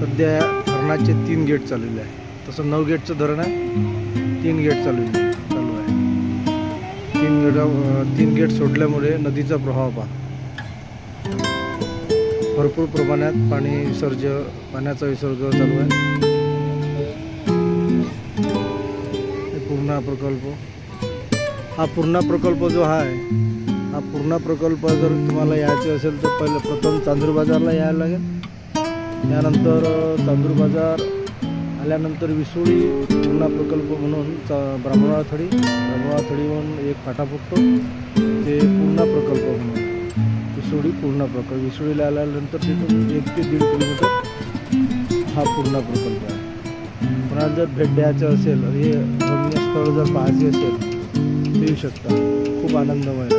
सध्या धरणाचे 3 गेट चाललेले आहे. तसं 9 गेटचं धरण आहे, 3 गेट चालू आहे. 3 गेट सोडल्यामुळे नदीचा प्रवाह भरपूर प्रमाणात पाण्याचा विसर्ग चालू आहे. हा पूर्णा प्रकल्प जो आहे, हा पूर्णा प्रकल्प जर तुम्हाला यायचे असेल तर पहिले प्रथम चांदूर बाजारला यायला लागेल. त्यानंतर चांदूर बाजार आल्यानंतर विसोळी पूर्णा प्रकल्प म्हणून ब्राह्मणाथडीहून एक फाटा फुटतो, ते पूर्णा प्रकल्प म्हणून विसोळी पूर्णा प्रकल्प. विसोळीला आल्यानंतर तिथून 1 ते 1.5 किलोमीटर हा पूर्णा प्रकल्प आहे. कोणाला जर भेट द्यायचं असेल, हे रमणीय स्थळ जर पाहायचे असेल तर येऊ शकता. खूप आनंदमय आहे.